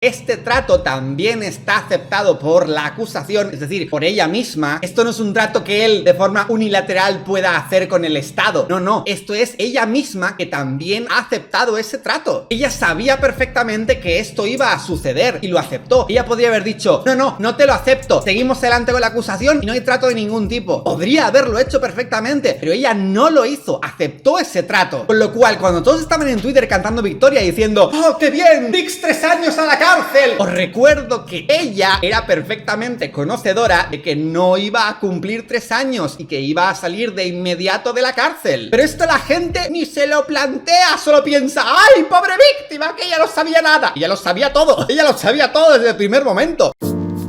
Este trato también está aceptado por la acusación, es decir, por ella misma. Esto no es un trato que él de forma unilateral pueda hacer con el Estado. No, esto es ella misma que también ha aceptado ese trato. Ella sabía perfectamente que esto iba a suceder y lo aceptó. Ella podría haber dicho, no te lo acepto, seguimos adelante con la acusación y no hay trato de ningún tipo. Podría haberlo hecho perfectamente, pero ella no lo hizo, aceptó ese trato. Con lo cual, cuando todos estaban en Twitter cantando victoria y diciendo, ¡oh, qué bien! ¡Dix 3 años a la cárcel! Os recuerdo que ella era perfectamente conocedora de que no iba a cumplir 3 años y que iba a salir de inmediato de la cárcel. Pero esto la gente ni se lo plantea, solo piensa, ¡ay, pobre víctima, que ella no sabía nada! Ella lo sabía todo, ella lo sabía todo desde el primer momento.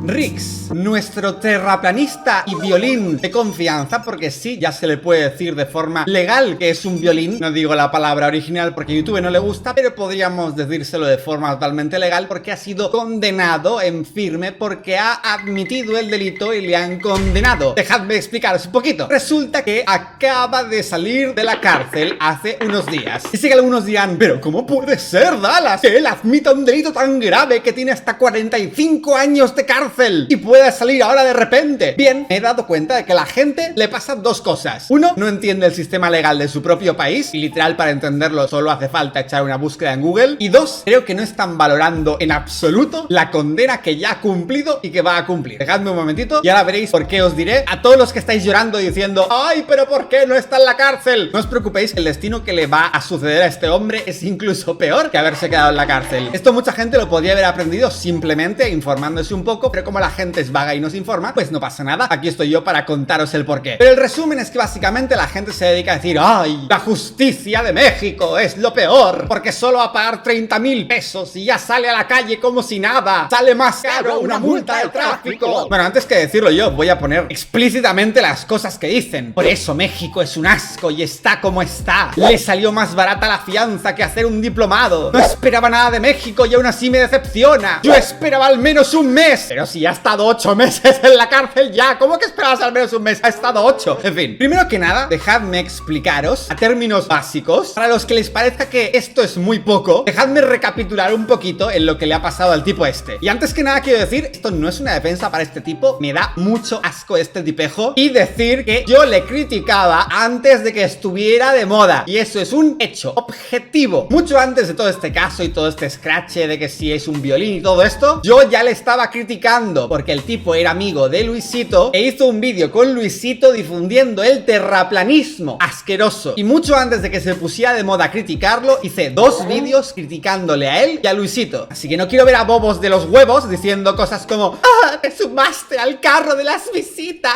Rix, nuestro terraplanista y violín de confianza, porque sí, ya se le puede decir de forma legal que es un violín. No digo la palabra original porque a YouTube no le gusta, pero podríamos decírselo de forma totalmente legal porque ha sido condenado en firme porque ha admitido el delito y le han condenado. Dejadme explicaros un poquito. Resulta que acaba de salir de la cárcel hace unos días. Y sí que algunos dirán, pero ¿cómo puede ser, Dallas, que él admita un delito tan grave que tiene hasta 45 años de cárcel y puede salir ahora de repente? Bien, me he dado cuenta de que a la gente le pasan dos cosas. Uno, no entiende el sistema legal de su propio país y literal para entenderlo solo hace falta echar una búsqueda en Google. Y dos, creo que no están valorando en absoluto la condena que ya ha cumplido y que va a cumplir. Dejadme un momentito y ahora veréis por qué os diré a todos los que estáis llorando diciendo, ¡ay, pero por qué no está en la cárcel! No os preocupéis, el destino que le va a suceder a este hombre es incluso peor que haberse quedado en la cárcel. Esto mucha gente lo podría haber aprendido simplemente informándose un poco, pero como la gente es vaga y nos informa, pues no pasa nada. Aquí estoy yo para contaros el porqué. Pero el resumen es que básicamente la gente se dedica a decir, ¡ay, la justicia de México es lo peor! Porque solo va a pagar 30,000 pesos y ya sale a la calle como si nada. Sale más caro una multa de tráfico. Bueno, antes que decirlo yo, voy a poner explícitamente las cosas que dicen. Por eso México es un asco y está como está. Le salió más barata la fianza que hacer un diplomado. No esperaba nada de México y aún así me decepciona. Yo esperaba al menos un mes. Pero si ha estado 8 meses en la cárcel ya, ¿cómo que esperabas al menos un mes? Ha estado 8. En fin, primero que nada, dejadme explicaros a términos básicos, para los que les parezca que esto es muy poco, dejadme recapitular un poquito en lo que le ha pasado al tipo este. Y antes que nada quiero decir, esto no es una defensa para este tipo, me da mucho asco este tipejo, y decir que yo le criticaba antes de que estuviera de moda, y eso es un hecho objetivo. Mucho antes de todo este caso y todo este escrache de que si es un violín y todo esto, yo ya le estaba criticando porque el tipo era amigo de Luisito e hizo un vídeo con Luisito difundiendo el terraplanismo asqueroso. Y mucho antes de que se pusiera de moda criticarlo, hice 2 vídeos criticándole a él y a Luisito. Así que no quiero ver a bobos de los huevos diciendo cosas como ¡ah, te sumaste al carro de las visitas!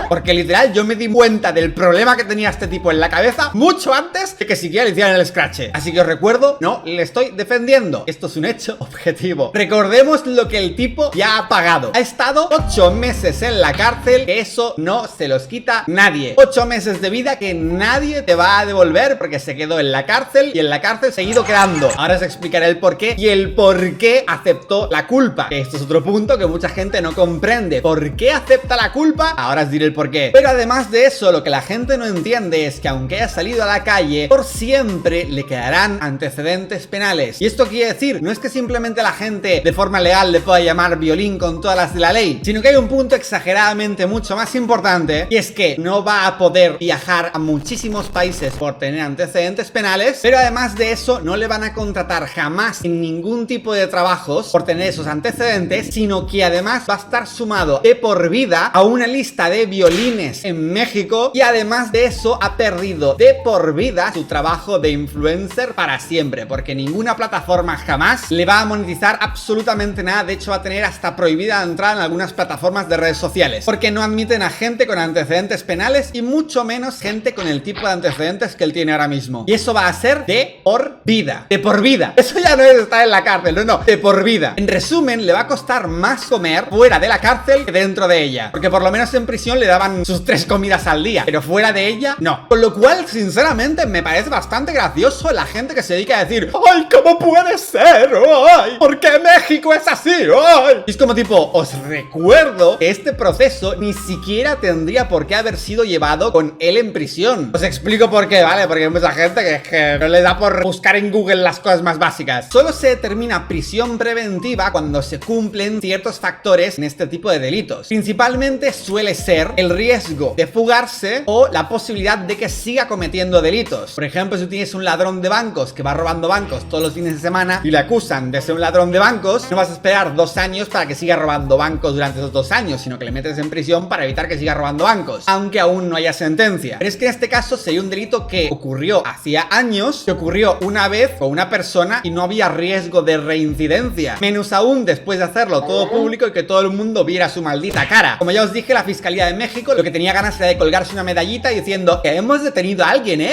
Porque literal yo me di cuenta del problema que tenía este tipo en la cabeza mucho antes de que siquiera le hicieran el scratch. Así que os recuerdo, no le estoy defendiendo. Esto es un hecho objetivo. Recordemos lo que el tipo ya ha pagado. Ha estado 8 meses en la cárcel, que eso no se los quita nadie. 8 meses de vida que nadie te va a devolver porque se quedó en la cárcel y en la cárcel se ha ido quedando. Ahora os explicaré el porqué y el por qué aceptó la culpa. Esto es otro punto que mucha gente no comprende. ¿Por qué acepta la culpa? Ahora os diré el porqué. Pero además de eso, lo que la gente no entiende es que aunque haya salido a la calle, por siempre le quedarán antecedentes penales. Y esto quiere decir, no es que simplemente la gente de forma legal le pueda llamar violín con todas las de la ley, sino que hay un punto exageradamente mucho más importante, y es que no va a poder viajar a muchísimos países por tener antecedentes penales, pero además de eso no le van a contratar jamás en ningún tipo de trabajos por tener esos antecedentes, sino que además va a estar sumado de por vida a una lista de violines en México, y además de eso ha perdido de por vida su trabajo de influencer para siempre, porque ninguna plataforma jamás le va a monetizar absolutamente nada. De hecho va a tener hasta prohibida la entrada en algunas plataformas de redes sociales, porque no admiten a gente con antecedentes penales y mucho menos gente con el tipo de antecedentes que él tiene ahora mismo. Y eso va a ser de por vida. De por vida. Eso ya no es estar en la cárcel, no, de por vida. En resumen, le va a costar más comer comer fuera de la cárcel que dentro de ella. Porque por lo menos en prisión le daban sus 3 comidas al día, pero fuera de ella, no. Con lo cual, sinceramente, me parece bastante gracioso la gente que se dedica a decir ¡ay, cómo puede ser! ¡Ay! ¿Por qué México es así? ¡Ay! Y es como tipo, os recuerdo que este proceso ni siquiera tendría por qué haber sido llevado con él en prisión. Os explico por qué, ¿vale? Porque hay mucha gente que no le da por buscar en Google las cosas más básicas. Solo se determina prisión preventiva cuando se cumplen ciertos factores en este tipo de delitos. Principalmente suele ser el riesgo de fugarse o la posibilidad de que siga cometiendo delitos. Por ejemplo, si tienes un ladrón de bancos que va robando bancos todos los fines de semana y le acusan de ser un ladrón de bancos, no vas a esperar 2 años para que siga robando bancos durante esos 2 años, sino que le metes en prisión para evitar que siga robando bancos, aunque aún no haya sentencia. Pero es que en este caso sería un delito que ocurrió hacía años, que ocurrió una vez con una persona y no había riesgo de reincidencia, menos aún después de hacerlo todo público y que todo el mundo viera su maldita cara. Como ya os dije, la Fiscalía de México lo que tenía ganas era de colgarse una medallita diciendo que hemos detenido a alguien,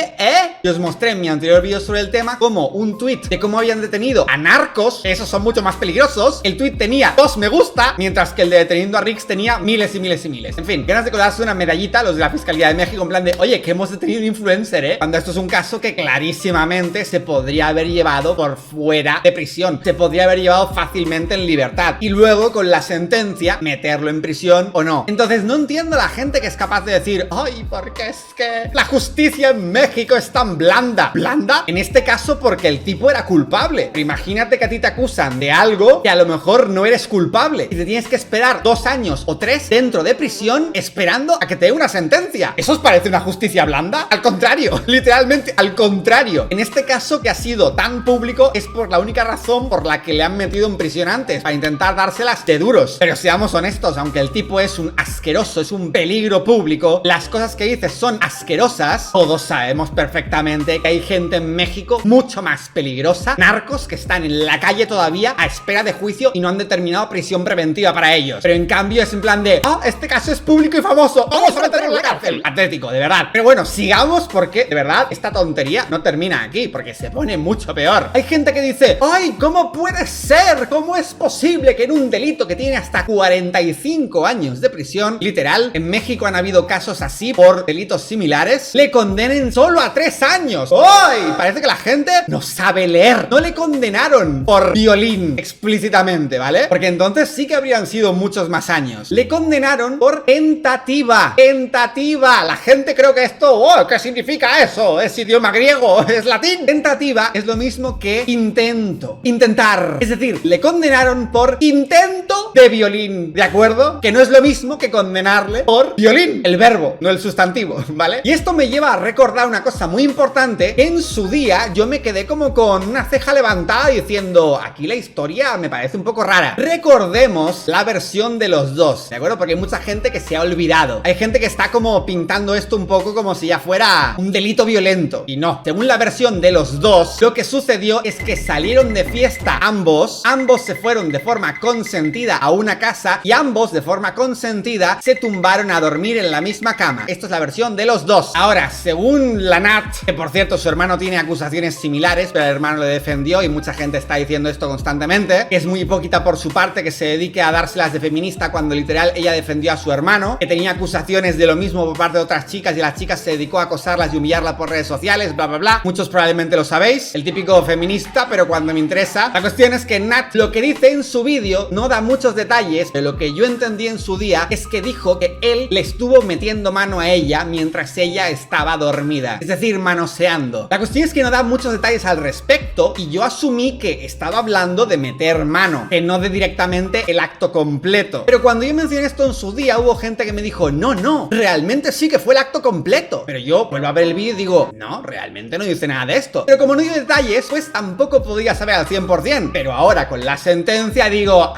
y os mostré en mi anterior vídeo sobre el tema como un tweet de cómo habían detenido a narcos, esos son mucho más peligrosos. El tweet tenía 2 me gusta, mientras que el de deteniendo a Rix tenía miles y miles y miles. En fin, ganas de colgarse una medallita los de la Fiscalía de México en plan de oye, que hemos detenido un influencer, cuando esto es un caso que clarísimamente se podría haber llevado por fuera de prisión, se podría haber llevado fácilmente en libertad y luego con la sentencia meterlo en prisión o no. Entonces no entiendo a la gente que es capaz de decir ay, porque es que la justicia en México es tan blanda. ¿Blanda? En este caso porque el tipo era culpable. Pero imagínate que a ti te acusan de algo que a lo mejor no eres culpable y te tienes que esperar 2 años o 3 dentro de prisión esperando a que te dé una sentencia. ¿Eso os parece una justicia blanda? Al contrario, literalmente al contrario. En este caso que ha sido tan público es por la única razón por la que le han metido en prisión antes, para intentar dárselas de duros. Pero seamos honestos, aunque el tipo es un asqueroso, es un peligro público, las cosas que dice son asquerosas, todos sabemos perfectamente que hay gente en México mucho más peligrosa, narcos que están en la calle todavía a espera de juicio y no han determinado prisión preventiva para ellos. Pero en cambio es en plan de este caso es público y famoso, vamos a meterlo en la cárcel. Atlético, de verdad. Pero bueno, sigamos porque de verdad esta tontería no termina aquí, porque se pone mucho peor. Hay gente que dice ay, ¿cómo puede ser? ¿Cómo es posible que en un delito que tiene hasta 45 años de prisión, literal, en México han habido casos así por delitos similares, le condenen solo a 3 años? ¡Ay! Parece que la gente no sabe leer. No le condenaron por violín explícitamente, ¿vale? Porque entonces sí que habrían sido muchos más años. Le condenaron por tentativa. Tentativa. La gente creo que esto, ¿qué significa eso? ¿Es idioma griego? ¿Es latín? Tentativa es lo mismo que intento. Intentar. Es decir, le condenaron por intento de violín, ¿de acuerdo? Que no es lo mismo que condenarle por violín, el verbo, no el sustantivo, ¿vale? Y esto me lleva a recordar una cosa muy importante. En su día yo me quedé como con una ceja levantada diciendo aquí la historia me parece un poco rara. Recordemos la versión de los dos, ¿de acuerdo? Porque hay mucha gente que se ha olvidado. Hay gente que está como pintando esto un poco como si ya fuera un delito violento. Y no, según la versión de los dos, lo que sucedió es que salieron de fiesta ambos se fueron de forma consentida a una casa y ambos de forma consentida se tumbaron a dormir en la misma cama. Esto es la versión de los dos. Ahora, según la Nat, que por cierto su hermano tiene acusaciones similares, pero el hermano le defendió y mucha gente está diciendo esto constantemente, que es muy hipócrita por su parte que se dedique a dárselas de feminista cuando literal ella defendió a su hermano, que tenía acusaciones de lo mismo por parte de otras chicas y las chicas se dedicó a acosarlas y humillarlas por redes sociales, bla bla bla. Muchos probablemente lo sabéis, el típico feminista, pero cuando me interesa. La cuestión es que Nat lo que dice en su vídeo no da muchos detalles, pero lo que yo entendí en su día es que dijo que él le estuvo metiendo mano a ella mientras ella estaba dormida, es decir, manoseando. La cuestión es que no da muchos detalles al respecto y yo asumí que estaba hablando de meter mano, que no de directamente el acto completo. Pero cuando yo mencioné esto en su día hubo gente que me dijo no, realmente sí que fue el acto completo. Pero yo vuelvo a ver el vídeo y digo no, realmente no dice nada de esto. Pero como no dio detalles, pues tampoco podía saber al 100%. Pero ahora con la sentencia digo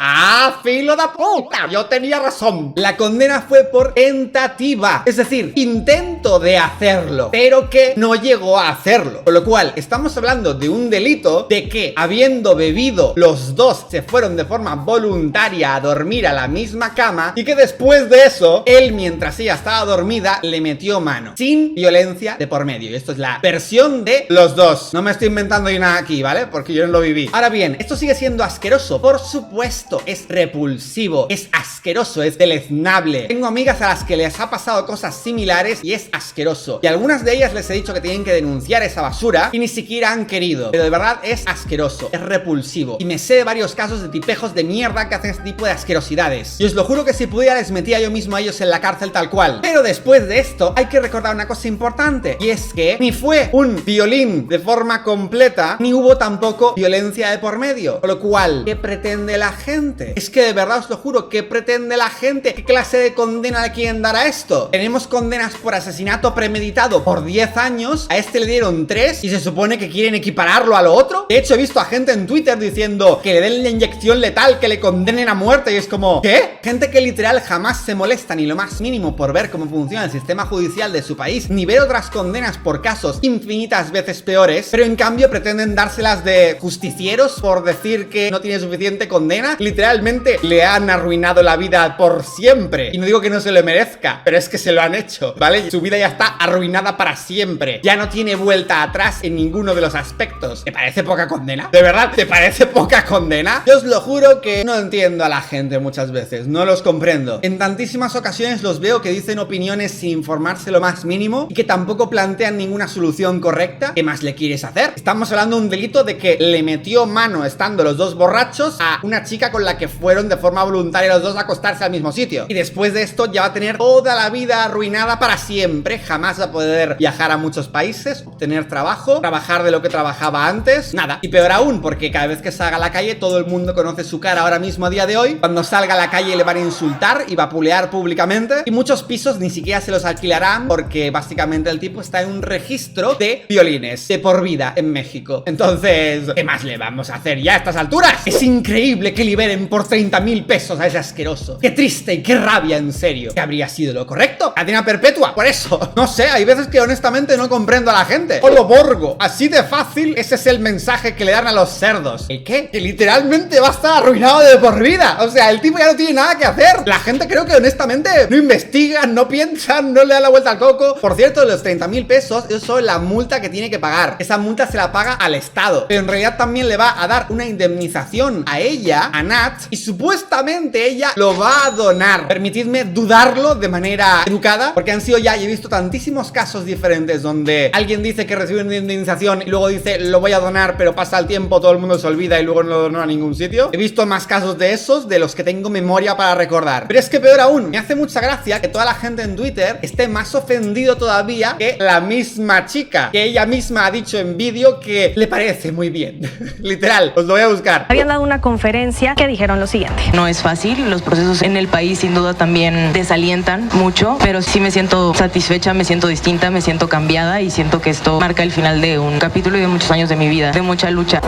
filo de puta, yo tenía razón. La condena fue por tentativa, es decir, intento de hacerlo, pero que no llegó a hacerlo. Con lo cual estamos hablando de un delito de que habiendo bebido los dos se fueron de forma voluntaria a dormir a la misma cama y que después de eso él, mientras ella estaba dormida, le metió mano sin violencia de por medio. Y esto es la versión de los dos. No me estoy inventando yo nada aquí, ¿vale? Porque yo no lo viví. Ahora bien, ¿esto sigue siendo asqueroso? Por supuesto, es repulsivo, es asqueroso, es deleznable. Tengo amigas a las que les ha pasado cosas similares y es asqueroso. Y a algunas de ellas les he dicho que tienen que denunciar esa basura y ni siquiera han querido. Pero de verdad es asqueroso, es repulsivo. Y me sé de varios casos de tipejos de mierda que hacen este tipo de asquerosidades. Y os lo juro que si pudiera les metía yo mismo a ellos en la cárcel tal cual. Pero después de esto hay que recordar una cosa importante, y es que ni fue un violín de forma completa, ni hubo tampoco violencia de por medio. Con lo cual, ¿qué pretende la gente? Es que de verdad os lo juro, ¿qué pretende la gente? ¿Qué clase de condena le quieren dar a esto? Tenemos condenas por asesinato premeditado por 10 años, a este le dieron 3 y se supone que quieren equipararlo a lo otro. De hecho, he visto a gente en Twitter diciendo que le den la inyección letal, que le condenen a muerte, y es como, ¿qué? Gente que literal jamás se molesta ni lo más mínimo por ver cómo funciona el sistema judicial de su país, ni ver otras condenas por casos infinitas veces peores, pero en cambio pretenden dárselas de justicieros por decir que no tiene suficiente condena. Literalmente le han arruinado la vida por siempre. Y no digo que no se lo merezca, pero es que se lo han hecho, ¿vale? Su vida ya está arruinada para siempre. Ya no tiene vuelta atrás en ninguno de los aspectos. ¿Te parece poca condena? ¿De verdad te parece poca condena? Yo os lo juro que no entiendo a la gente muchas veces, no los comprendo. En tantísimas ocasiones los veo que dicen opiniones sin informarse lo más mínimo y que tampoco plantean ninguna solución correcta. ¿Qué más le quieres hacer? Estamos hablando de un delito de que le metió mano estando los dos borrachos a una chica con la que fueron de forma voluntaria los dos a acostarse al mismo sitio. Y después de esto ya va a tener toda la vida arruinada para siempre. Jamás va a poder viajar a muchos países, obtener trabajo, trabajar de lo que trabajaba antes, nada. Y peor aún, porque cada vez que salga a la calle todo el mundo conoce su cara ahora mismo a día de hoy. Cuando salga a la calle le van a insultar y vapulear públicamente. Y muchos pisos ni siquiera se los alquilarán porque básicamente el tipo está en un registro de violines de por vida en México. Entonces, ¿qué más le vamos a hacer ya a estas alturas? Es increíble que liberen por 30.000 pesos a ese asqueroso. Qué triste y qué rabia, en serio. ¿Qué habría sido lo correcto? Cadena perpetua. Por eso, no sé, hay veces que honestamente no comprendo a la gente. O lo borgo. Así de fácil, ese es el mensaje que le dan a los cerdos. ¿El qué? Que literalmente va a estar arruinado de por vida. O sea, el tipo ya no tiene nada que hacer. La gente creo que honestamente no investigan, no piensan, no le dan la vuelta al coco. Por cierto, los 30.000 pesos, eso es la multa que tiene que pagar. Esa multa se la paga al Estado. Pero en realidad también le va a dar una indemnización a ella, a Nat, y supuestamente ella lo va a donar. Permitidme dudarlo de manera educada, porque han sido ya, y he visto tantísimos casos diferentes donde alguien dice que recibe una indemnización y luego dice lo voy a donar, pero pasa el tiempo, todo el mundo se olvida y luego no lo donó a ningún sitio. He visto más casos de esos de los que tengo memoria para recordar. Pero es que peor aún, me hace mucha gracia que toda la gente en Twitter esté más ofendido todavía que la misma chica, que ella misma ha dicho en vídeo que le parece muy bien. Literal, os lo voy a buscar. Habían dado una conferencia que dijeron lo siguiente: no es fácil, los procesos en el país sin duda también desalientan mucho, pero sí me siento satisfecha, me siento distinta, me siento cambiada y siento que esto marca el final de un capítulo y de muchos años de mi vida, de mucha lucha.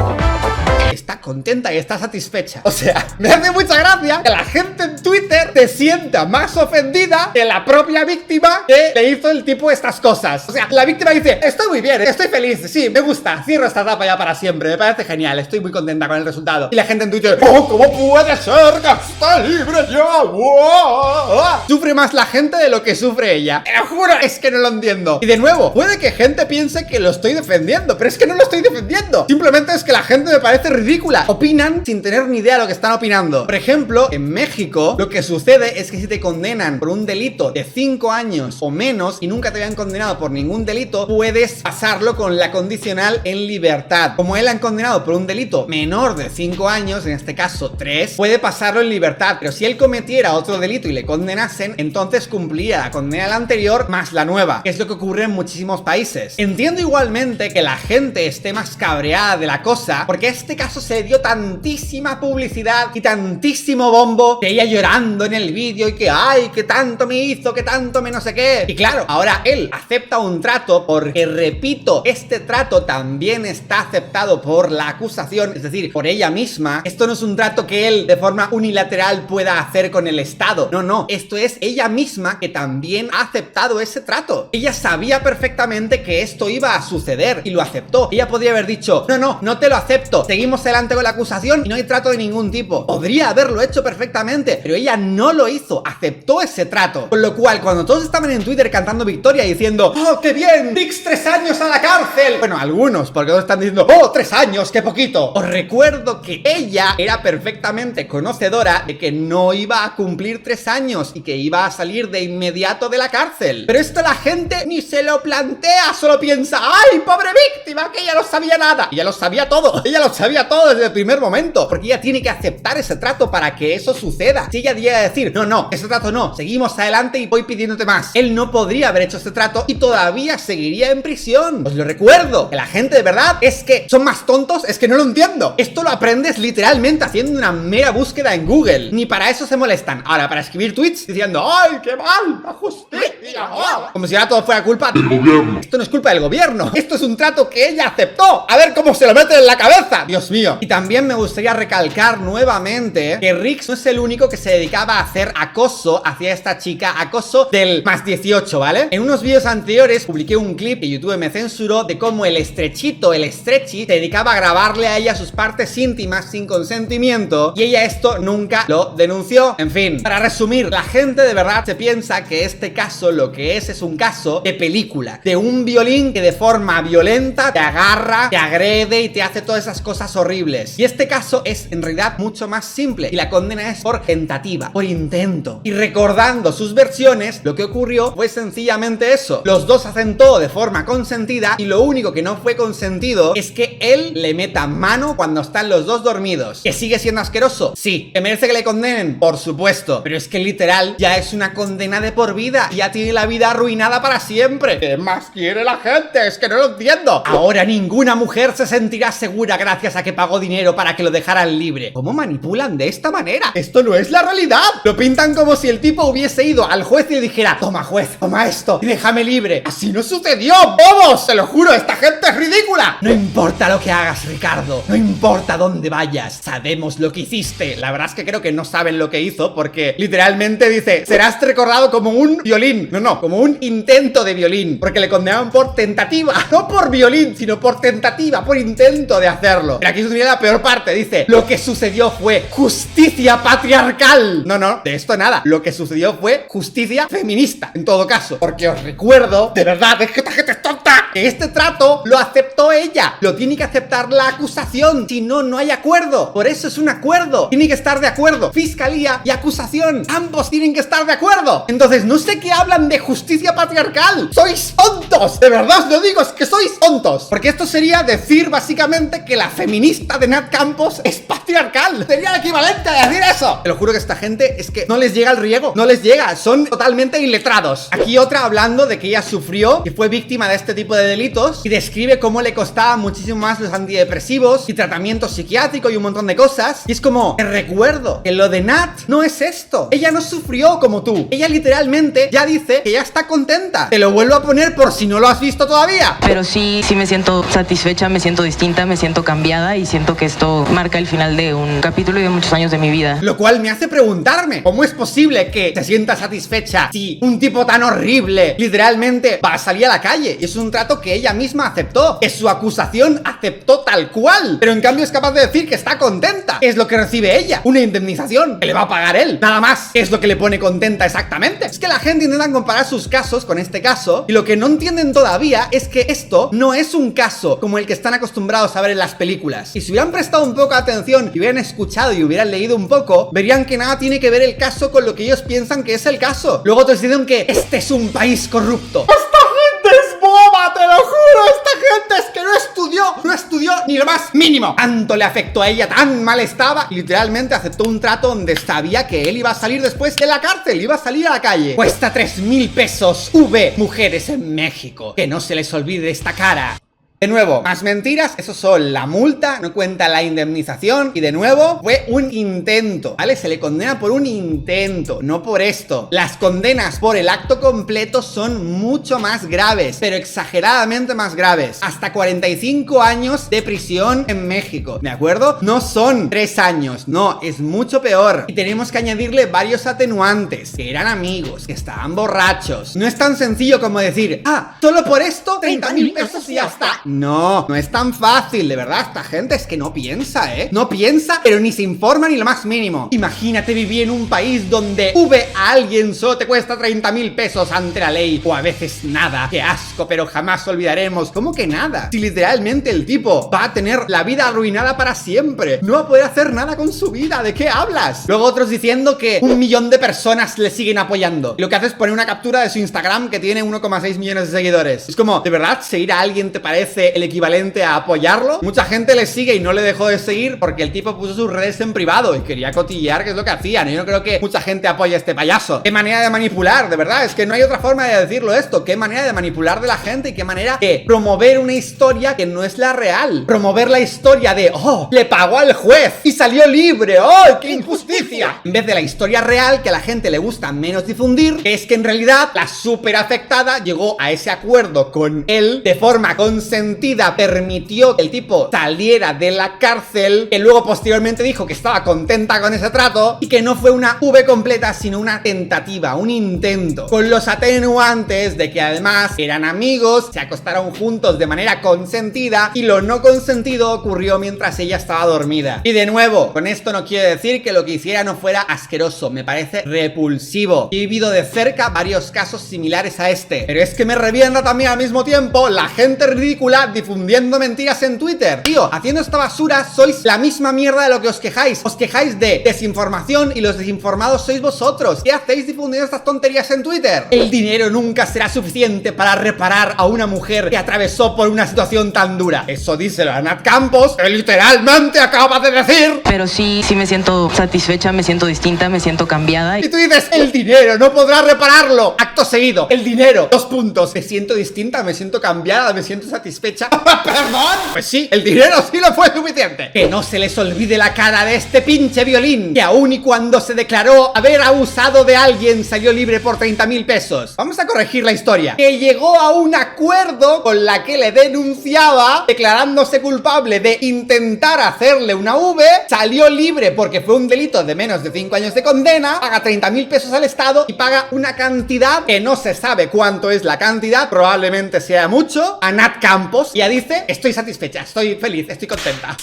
Está contenta y está satisfecha. O sea, me hace mucha gracia que la gente en Twitter se sienta más ofendida que la propia víctima que le hizo el tipo estas cosas. O sea, la víctima dice, estoy muy bien, estoy feliz, sí, me gusta, cierro esta etapa ya para siempre, me parece genial, estoy muy contenta con el resultado. Y la gente en Twitter, oh, ¿cómo puede ser que está libre ya? ¡Wow! Sufre más la gente de lo que sufre ella. Te lo juro, es que no lo entiendo. Y de nuevo, puede que gente piense que lo estoy defendiendo, pero es que no lo estoy defendiendo. Simplemente es que la gente me parece ridícula. Opinan sin tener ni idea de lo que están opinando. Por ejemplo, en México, lo que sucede es que si te condenan por un delito de 5 años o menos y nunca te habían condenado por ningún delito, puedes pasarlo con la condicional en libertad. Como él han condenado por un delito menor de 5 años, en este caso 3, puede pasarlo en libertad. Pero si él cometiera otro delito y le condenasen, entonces cumpliría la condena la anterior más la nueva, que es lo que ocurre en muchísimos países. Entiendo igualmente que la gente esté más cabreada de la cosa, porque este caso se dio tantísima publicidad y tantísimo bombo, que ella llorando en el vídeo y que ay, que tanto me hizo, que tanto me no sé qué. Y claro, ahora él acepta un trato porque, repito, este trato también está aceptado por la acusación, es decir, por ella misma. Esto no es un trato que él de forma unilateral pueda hacer con el Estado. No, no, esto es ella misma que también ha aceptado ese trato. Ella sabía perfectamente que esto iba a suceder y lo aceptó. Ella podría haber dicho, no, no, no te lo acepto, seguimos adelante con la acusación y no hay trato de ningún tipo. Podría haberlo hecho perfectamente, pero ella no lo hizo, aceptó ese trato. Con lo cual, cuando todos estaban en Twitter cantando victoria y diciendo ¡oh, qué bien! ¡Vix 3 años a la cárcel! Bueno, algunos, porque todos están diciendo ¡oh, 3 años! ¡Qué poquito! Os recuerdo que ella era perfectamente conocedora de que no iba a cumplir 3 años y que iba a salir de inmediato de la cárcel. Pero esto la gente ni se lo plantea, solo piensa ¡ay, pobre víctima! Que ella no sabía nada. Ella lo sabía todo. Ella lo sabía todo desde el primer momento. Porque ella tiene que aceptar ese trato para que eso suceda. Si ella llega a decir no, no, ese trato no, seguimos adelante y voy pidiéndote más, él no podría haber hecho este trato y todavía seguiría en prisión. Os lo recuerdo, que la gente de verdad es que son más tontos, es que no lo entiendo. Esto lo aprendes literalmente haciendo una mera búsqueda en Google. Ni para eso se molestan. Ahora, para escribir tweets diciendo ¡ay, qué mal! ¡La justicia! Como si ahora todo fuera culpa del gobierno. Esto no es culpa del gobierno. Esto es un trato que ella aceptó. A ver cómo se lo meten en la cabeza. Dios mío. Y también me gustaría recalcar nuevamente que Rix no es el único que se dedicaba a hacer acoso hacia esta chica. Acoso del más 18, ¿vale? En unos vídeos anteriores publiqué un clip que YouTube me censuró de cómo el estrechito, el estrechi, se dedicaba a grabarle a ella sus partes íntimas sin consentimiento y ella esto nunca lo denunció. En fin, para resumir, la gente de verdad se piensa que este caso lo que es un caso de película, de un violín que de forma violenta te agarra, te agrede y te hace todas esas cosas horribles. Y este caso es en realidad mucho más simple y la condena es por tentativa, por intento. Y recordando sus versiones, lo que ocurrió fue sencillamente eso. Los dos hacen todo de forma consentida y lo único que no fue consentido es que él le meta mano cuando están los dos dormidos. ¿Que sigue siendo asqueroso? Sí. ¿Que merece que le condenen? Por supuesto. Pero es que literal ya es una condena de por vida. Ya tiene la vida arruinada para siempre. ¿Qué más quiere la gente? Es que no lo entiendo. Ahora ninguna mujer se sentirá segura gracias a que pagó dinero para que lo dejaran libre. ¿Cómo manipulan de esta manera? Esto no es la realidad. Lo pintan como si el tipo hubiese ido al juez y le dijera toma juez, toma esto y déjame libre. Así no sucedió, bobos. Se lo juro, esta gente es ridícula. No importa lo que hagas, Ricardo. No importa dónde vayas. Sabemos lo que hiciste. La verdad es que creo que no saben lo que hizo porque literalmente dice serás recordado como un violín. No, como un intento de violín. Porque le condenaron por tentativa. No por violín, sino por tentativa, por intento de hacerlo. Pero aquí sucedió la peor parte. Dice lo que sucedió fue justicia patriarcal. No, de esto nada. Lo que sucedió fue justicia feminista, en todo caso. Porque os recuerdo, de verdad, es que esta gente es tonta, que este trato lo aceptó ella. Lo tiene que aceptar la acusación. Si no, no hay acuerdo. Por eso es un acuerdo. Tiene que estar de acuerdo. Fiscalía y acusación. Ambos tienen que estar de acuerdo. Entonces, no sé qué hablan de justicia patriarcal. ¡Sois tontos! De verdad os lo digo, es que sois tontos. Porque esto sería decir básicamente que la feminista de Nat Campos es patriarcal. Sería el equivalente a decir eso. Te lo juro que esta gente es que no les llega el riego. No les llega. Son totalmente iletrados. Aquí otra hablando de que ella sufrió y fue víctima de este tipo de delitos y describe cómo le costaban muchísimo más los antidepresivos y tratamiento psiquiátrico y un montón de cosas. Y es como, te recuerdo que lo de Nat no es esto. Ella no sufrió como tú. Ella literalmente ya dice que ya está contenta. Te lo vuelvo a poner por si no lo has visto todavía. Pero sí me siento satisfecha, me siento distinta, me siento cambiada y siento que esto marca el final de un capítulo y de muchos años de mi vida. Lo cual me hace preguntarme, ¿cómo es posible que te sientas satisfecha si un tipo tan horrible literalmente va a salir a la calle? Y es un trato que ella misma aceptó, que su acusación aceptó tal cual, pero en cambio es capaz de decir que está contenta. ¿Qué es lo que recibe ella? Una indemnización que le va a pagar él, nada más. ¿Qué es lo que le pone contenta exactamente? Es que la gente intenta comparar sus casos con este caso y lo que no entienden todavía es que esto no es un caso como el que están acostumbrados a ver en las películas. Y si hubieran prestado un poco de atención y hubieran escuchado y hubieran leído un poco, verían que nada tiene que ver el caso con lo que ellos piensan que es el caso. Luego te dicen que este es un país corrupto. ¡Esta gente es boba! ¡Te lo juro! ¡Esta gente es que no estudió ni lo más mínimo! Tanto le afectó a ella, tan mal estaba, y literalmente aceptó un trato donde sabía que él iba a salir después de la cárcel, iba a salir a la calle. Cuesta 3.000 pesos. Mujeres en México. Que no se les olvide esta cara. De nuevo, más mentiras, eso son la multa, no cuenta la indemnización y de nuevo fue un intento, ¿vale? Se le condena por un intento, no por esto. Las condenas por el acto completo son mucho más graves, pero exageradamente más graves. Hasta 45 años de prisión en México, ¿de acuerdo? No son 3 años, no, es mucho peor. Y tenemos que añadirle varios atenuantes, que eran amigos, que estaban borrachos. No es tan sencillo como decir, solo por esto, 30.000 pesos y ya está. No, no es tan fácil, de verdad. Esta gente es que no piensa, no piensa, pero ni se informa ni lo más mínimo. Imagínate vivir en un país donde a alguien solo te cuesta 30.000 pesos ante la ley, o a veces nada. Qué asco, pero jamás olvidaremos. ¿Cómo que nada? Si literalmente el tipo va a tener la vida arruinada para siempre, no va a poder hacer nada con su vida. ¿De qué hablas? Luego otros diciendo que 1 millón de personas le siguen apoyando. Y lo que hace es poner una captura de su Instagram que tiene 1,6 millones de seguidores. Es como, ¿de verdad seguir a alguien te parece el equivalente a apoyarlo? Mucha gente le sigue y no le dejó de seguir porque el tipo puso sus redes en privado y quería cotillear, que es lo que hacían. Yo no creo que mucha gente apoye a este payaso. Qué manera de manipular, de verdad. Es que no hay otra forma de decirlo esto. Qué manera de manipular de la gente y qué manera de promover una historia que no es la real. Promover la historia de, oh, le pagó al juez y salió libre. ¡Oh, qué injusticia! En vez de la historia real que a la gente le gusta menos difundir, que es que en realidad la súper afectada llegó a ese acuerdo con él de forma consentida, permitió que el tipo saliera de la cárcel, que luego posteriormente dijo que estaba contenta con ese trato y que no fue una V completa sino una tentativa, un intento, con los atenuantes de que además eran amigos, se acostaron juntos de manera consentida y lo no consentido ocurrió mientras ella estaba dormida. Y de nuevo, con esto no quiero decir que lo que hiciera no fuera asqueroso, me parece repulsivo. He vivido de cerca varios casos similares a este, pero es que me revienta también al mismo tiempo la gente ridícula difundiendo mentiras en Twitter. Tío, haciendo esta basura sois la misma mierda de lo que os quejáis. Os quejáis de desinformación y los desinformados sois vosotros. ¿Qué hacéis difundiendo estas tonterías en Twitter? El dinero nunca será suficiente para reparar a una mujer que atravesó por una situación tan dura. Eso díselo a Nat Campos, que literalmente acaba de decir. Pero sí me siento satisfecha, me siento distinta, me siento cambiada. Y tú dices, el dinero no podrá repararlo. Acto seguido, el dinero, 2 puntos. Me siento distinta, me siento cambiada, me siento satisfecha. ¿Perdón? Pues sí, el dinero sí lo fue suficiente. Que no se les olvide la cara de este pinche violín, que aún y cuando se declaró haber abusado de alguien salió libre por 30.000 pesos. Vamos a corregir la historia. Que llegó a un acuerdo con la que le denunciaba, declarándose culpable de intentar hacerle una V, salió libre porque fue un delito de menos de 5 años de condena, paga 30.000 pesos al Estado y paga una cantidad que no se sabe cuánto es la cantidad, probablemente sea mucho, a Nat Campos. Y ya dice, estoy satisfecha, estoy feliz, estoy contenta.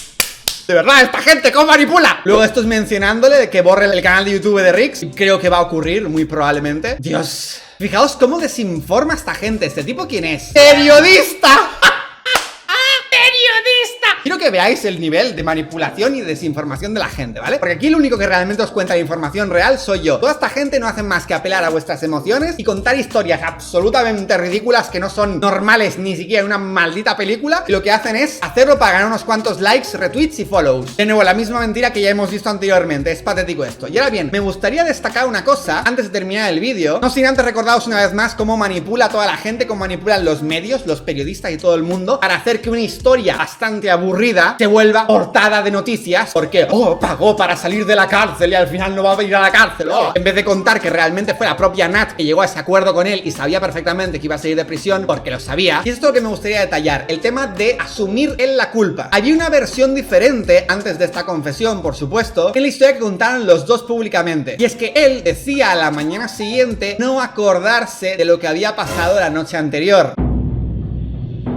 De verdad, esta gente, ¿cómo manipula? Luego esto es mencionándole de que borre el canal de YouTube de Rix. Creo que va a ocurrir, muy probablemente. Dios, fijaos cómo desinforma esta gente. ¿Este tipo quién es? ¡Periodista! Quiero que veáis el nivel de manipulación y desinformación de la gente, ¿vale? Porque aquí lo único que realmente os cuenta la información real soy yo. Toda esta gente no hace más que apelar a vuestras emociones y contar historias absolutamente ridículas que no son normales ni siquiera en una maldita película. Y lo que hacen es hacerlo para ganar unos cuantos likes, retweets y follows. De nuevo, la misma mentira que ya hemos visto anteriormente. Es patético esto. Y ahora bien, me gustaría destacar una cosa antes de terminar el vídeo. No sin antes recordaros una vez más cómo manipula toda la gente, cómo manipulan los medios, los periodistas y todo el mundo para hacer que una historia bastante aburrida se vuelva portada de noticias porque, oh, pagó para salir de la cárcel y al final no va a ir a la cárcel, oh. En vez de contar que realmente fue la propia Nat que llegó a ese acuerdo con él y sabía perfectamente que iba a salir de prisión porque lo sabía. Y esto es lo que me gustaría detallar, el tema de asumir él la culpa. Había una versión diferente antes de esta confesión, por supuesto, en la historia que contaron los dos públicamente, y es que él decía a la mañana siguiente no acordarse de lo que había pasado la noche anterior.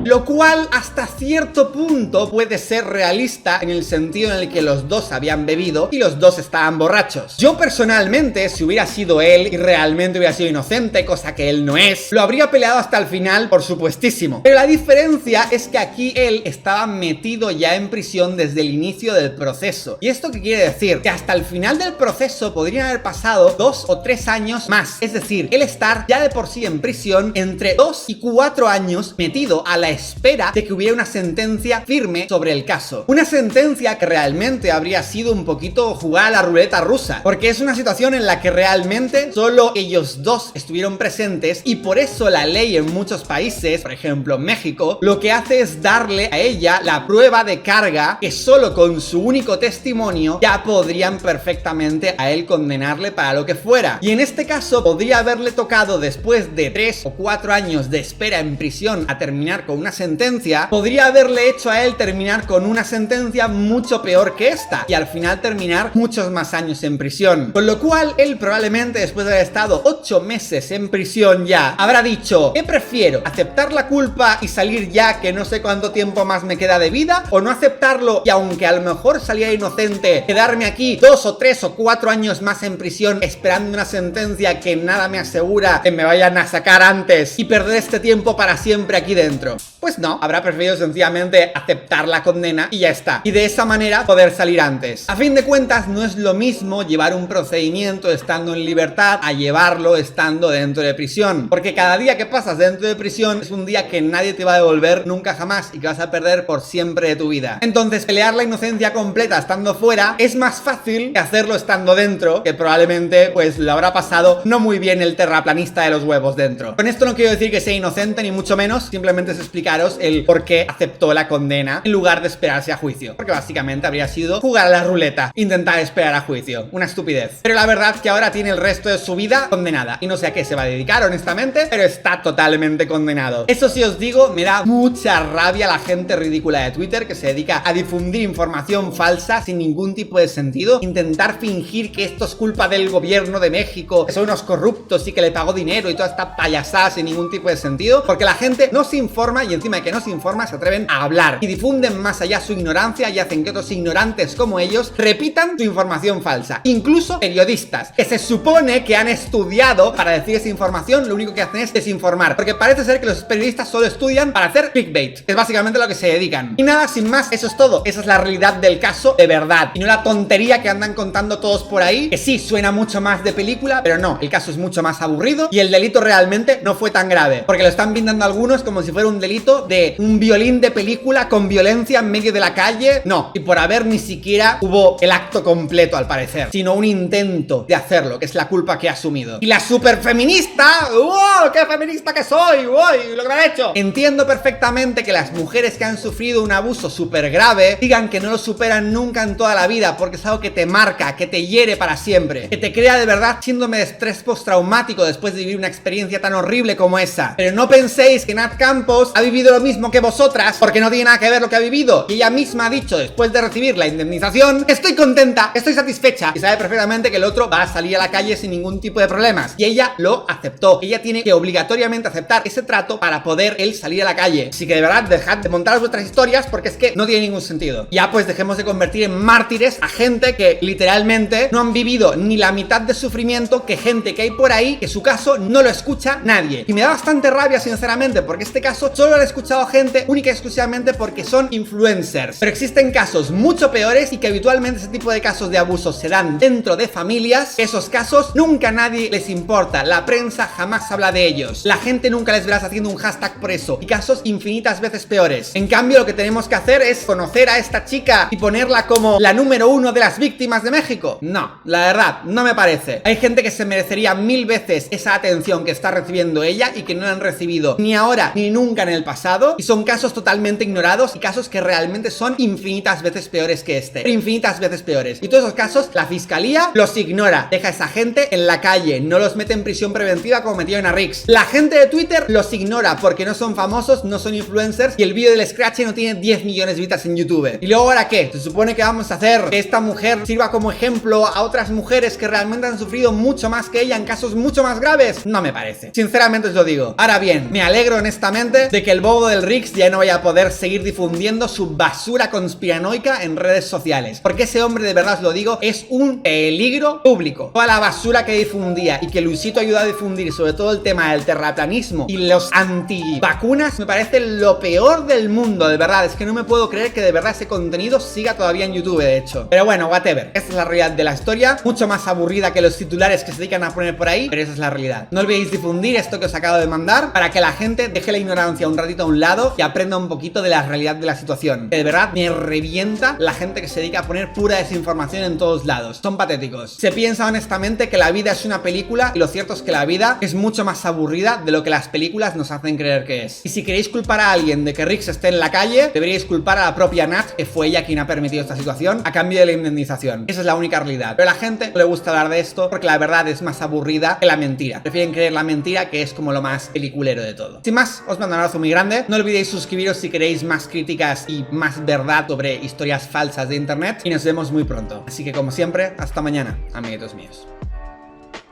Lo cual hasta cierto punto puede ser realista en el sentido en el que los dos habían bebido y los dos estaban borrachos. Yo personalmente, si hubiera sido él y realmente hubiera sido inocente, cosa que él no es, lo habría peleado hasta el final, por supuestísimo. Pero la diferencia es que aquí él estaba metido ya en prisión desde el inicio del proceso. ¿Y esto qué quiere decir? Que hasta el final del proceso podrían haber pasado 2 o 3 años más. Es decir, él estar ya de por sí en prisión entre 2 y 4 años metido a la espera de que hubiera una sentencia firme sobre el caso. Una sentencia que realmente habría sido un poquito jugar a la ruleta rusa, porque es una situación en la que realmente solo ellos dos estuvieron presentes y por eso la ley en muchos países, por ejemplo México, lo que hace es darle a ella la prueba de carga que solo con su único testimonio ya podrían perfectamente a él condenarle para lo que fuera. Y en este caso podría haberle tocado después de 3 o 4 años de espera en prisión a terminar con una sentencia, podría haberle hecho a él terminar con una sentencia mucho peor que esta y al final terminar muchos más años en prisión. Con lo cual, él probablemente después de haber estado 8 meses en prisión ya, habrá dicho: ¿qué prefiero? ¿Aceptar la culpa y salir ya, que no sé cuánto tiempo más me queda de vida? ¿O no aceptarlo y aunque a lo mejor saliera inocente, quedarme aquí 2 o 3 o 4 años más en prisión esperando una sentencia que nada me asegura que me vayan a sacar antes y perder este tiempo para siempre aquí dentro? Pues no, habrá preferido sencillamente aceptar la condena y ya está, y de esa manera poder salir antes. A fin de cuentas, no es lo mismo llevar un procedimiento estando en libertad a llevarlo estando dentro de prisión, porque cada día que pasas dentro de prisión es un día que nadie te va a devolver nunca jamás y que vas a perder por siempre de tu vida. Entonces, pelear la inocencia completa estando fuera es más fácil que hacerlo estando dentro, que probablemente pues lo habrá pasado no muy bien el terraplanista de los huevos dentro. Con esto no quiero decir que sea inocente ni mucho menos, simplemente es explicaros el por qué aceptó la condena en lugar de esperarse a juicio, porque básicamente habría sido jugar a la ruleta, intentar esperar a juicio, una estupidez. Pero la verdad es que ahora tiene el resto de su vida condenada y no sé a qué se va a dedicar honestamente, pero está totalmente condenado. Eso sí os digo, me da mucha rabia la gente ridícula de Twitter que se dedica a difundir información falsa sin ningún tipo de sentido, intentar fingir que esto es culpa del gobierno de México, que son unos corruptos y que le pagó dinero y toda esta payasada sin ningún tipo de sentido, porque la gente no se informa y encima de que no se informa se atreven a hablar y difunden más allá su ignorancia y hacen que otros ignorantes como ellos repitan su información falsa. Incluso periodistas que se supone que han estudiado para decir esa información, lo único que hacen es desinformar, porque parece ser que los periodistas solo estudian para hacer clickbait, que es básicamente lo que se dedican. Y nada, sin más, eso es todo. Esa es la realidad del caso de verdad y no la tontería que andan contando todos por ahí, que sí suena mucho más de película, pero no, el caso es mucho más aburrido y el delito realmente no fue tan grave, porque lo están pintando algunos como si fuera un delito de un violín de película con violencia en medio de la calle. No, y por haber ni siquiera hubo el acto completo al parecer, sino un intento de hacerlo, que es la culpa que ha asumido. Y la superfeminista, ¡wow! ¡Qué feminista que soy! ¡Uy! Lo que me han hecho. Entiendo perfectamente que las mujeres que han sufrido un abuso súper grave digan que no lo superan nunca en toda la vida, porque es algo que te marca, que te hiere para siempre, que te crea de verdad síndrome de estrés postraumático después de vivir una experiencia tan horrible como esa. Pero no penséis que Nat Campos ha vivido lo mismo que vosotras, porque no tiene nada que ver lo que ha vivido. Y ella misma ha dicho después de recibir la indemnización que estoy contenta, que estoy satisfecha, y sabe perfectamente que el otro va a salir a la calle sin ningún tipo de problemas. Y ella lo aceptó. Ella tiene que obligatoriamente aceptar ese trato para poder él salir a la calle. Así que de verdad, dejad de montar vuestras historias porque es que no tiene ningún sentido. Ya pues dejemos de convertir en mártires a gente que literalmente no han vivido ni la mitad de sufrimiento que gente que hay por ahí, que su caso no lo escucha nadie. Y me da bastante rabia sinceramente, porque este caso solo lo han escuchado gente única y exclusivamente porque son influencers. Pero existen casos mucho peores y que habitualmente ese tipo de casos de abuso se dan dentro de familias. Esos casos nunca a nadie les importa, la prensa jamás habla de ellos, la gente nunca les verás haciendo un hashtag por eso, y casos infinitas veces peores. En cambio, lo que tenemos que hacer es conocer a esta chica y ponerla como la número 1 de las víctimas de México. No, la verdad, no me parece. Hay gente que se merecería 1000 veces esa atención que está recibiendo ella y que no la han recibido ni ahora ni nunca en el pasado, y son casos totalmente ignorados y casos que realmente son infinitas veces peores que este, infinitas veces peores. Y todos esos casos la fiscalía los ignora, deja a esa gente en la calle, no los mete en prisión preventiva como metieron a Rix. La gente de Twitter los ignora porque no son famosos, no son influencers y el vídeo del Scratch no tiene 10 millones de vistas en YouTube. Y luego, ¿ahora qué? Se supone que vamos a hacer que esta mujer sirva como ejemplo a otras mujeres que realmente han sufrido mucho más que ella en casos mucho más graves. No me parece, sinceramente os lo digo. Ahora bien, me alegro honestamente de que el bobo del Rix ya no vaya a poder seguir difundiendo su basura conspiranoica en redes sociales, porque ese hombre, de verdad os lo digo, es un peligro público. Toda la basura que difundía y que Luisito ayudó a difundir, sobre todo el tema del terraplanismo y los antivacunas, me parece lo peor del mundo, de verdad. Es que no me puedo creer que de verdad ese contenido siga todavía en YouTube, de hecho. Pero bueno, whatever, esta es la realidad de la historia, mucho más aburrida que los titulares que se dedican a poner por ahí, pero esa es la realidad. No olvidéis difundir esto que os acabo de mandar para que la gente deje la ignorancia un ratito a un lado y aprenda un poquito de la realidad de la situación, que de verdad me revienta la gente que se dedica a poner pura desinformación en todos lados. Son patéticos. Se piensa honestamente que la vida es una película y lo cierto es que la vida es mucho más aburrida de lo que las películas nos hacen creer que es. Y si queréis culpar a alguien de que Rix esté en la calle, deberíais culpar a la propia Nat, que fue ella quien ha permitido esta situación a cambio de la indemnización. Esa es la única realidad. Pero a la gente no le gusta hablar de esto porque la verdad es más aburrida que la mentira. Prefieren creer la mentira, que es como lo más peliculero de todo. Sin más, os mando un abrazo muy grande. grande. No olvidéis suscribiros si queréis más críticas y más verdad sobre historias falsas de internet. Y nos vemos muy pronto. Así que como siempre, hasta mañana, amiguitos míos.